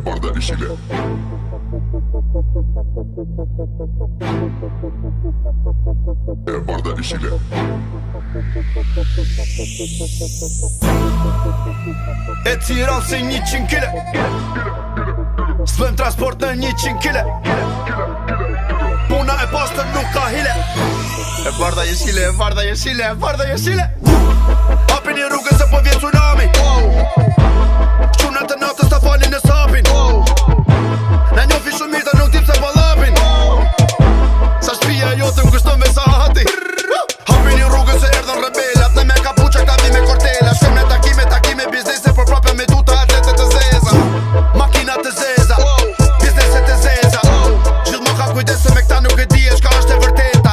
Bardha Yeşile. Bardha Yeşile. E Tiranë si 100 kile. S'bëm transport në 100 kile. Puna e pastër nuk ka hile. Bardha Yeşile, Bardha Yeşile, Bardha Yeşile. Hapin një rrugën se po vjen tsunami. Qunat e natës ta falin e sapin. Na njofi shumita nuk dim se balapin. Sa shpia jote m'kushton me sa hati. Hapin një rrugën se erdhën rebelat. Në me kapuqa këta vi me kortela. Shumë në takime biznese, por prape me duta atletet të zeza. Makinat të zeza, bizneset të zeza. Gjithë më ka kujdese me këta nuk e di e shka është e vërteta.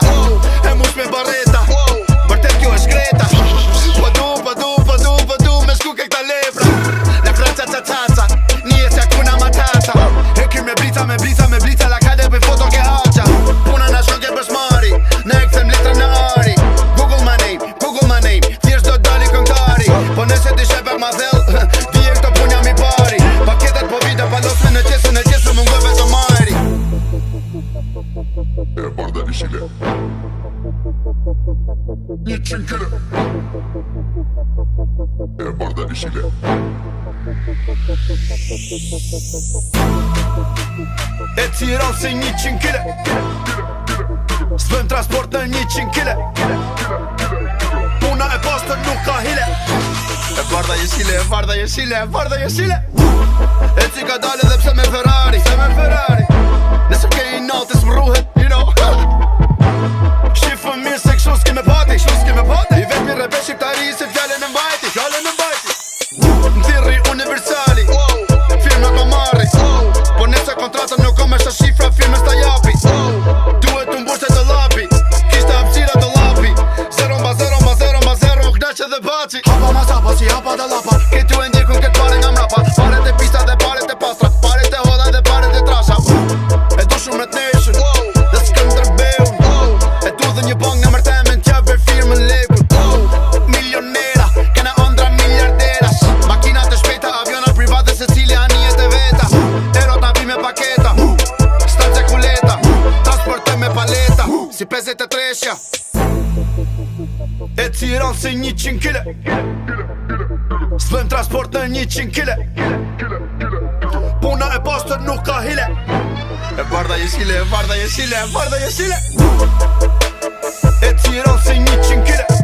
E mush me bareta, vërtet kjo është Greta. Pa du me shku ke këta lepra. La fra nije se akuna matata. E ky me blica la kade për foto ke haqa. Puna na shon ke bëshmari, ne e këthem letra në ari. Google my name, thjesht do dali këngtari. Po nëse ti shepek ma thell, di e këto punja mi pari. Paketet po vite pa losme në qesë më ngove të mari. Bardha Yeşile. 100 kile. Bardha Yeşile. E Tiranë si 100 kile. S'bëm transport në 100 kile. Puna e pastër nuk ka hile. Bardha Yeşile, Bardha Yeşile, Bardha Yeşile. E cika dale dhe pse me Ferrari. Nëse ke i natës më rruhet, you know. Shifën mirë se kështu s'ki me pati. I vetëmi rebe shqiptari se fjallën e mbajti. Në thirri universali, firme ka marri. Po nëse kontratën nuk kom e shta shifra, firme s'ta japi. Duhet të mburse të lapi, kishte hapsira të lapi. 0-0 knaqe dhe baci. Hapa ma sapa si hapa dhe lapa. Këtu e ndjekun këtë pare nga mrapa. Paret e pista dhe paret e pastra. Paret e hoda dhe paret e trasha. E du shumë ret nation, dhe s'këm drëbeun. E du dhe një bang në mërtemen tja ver firmën lepun. Milionera, kena ondra miljarderas. Makinat e shpejta, avionat private se cili anijet e veta. Erot na vi me paketa, stance kuleta. Transportoj me paleta, si 53-shja. E Tiranë si 100 kile. S'bëm transport në 100 kile. Puna e pastër nuk ka hile. Bardha Yeşile, Bardha Yeşile, Bardha Yeşile. E Tiranë si 100 kile.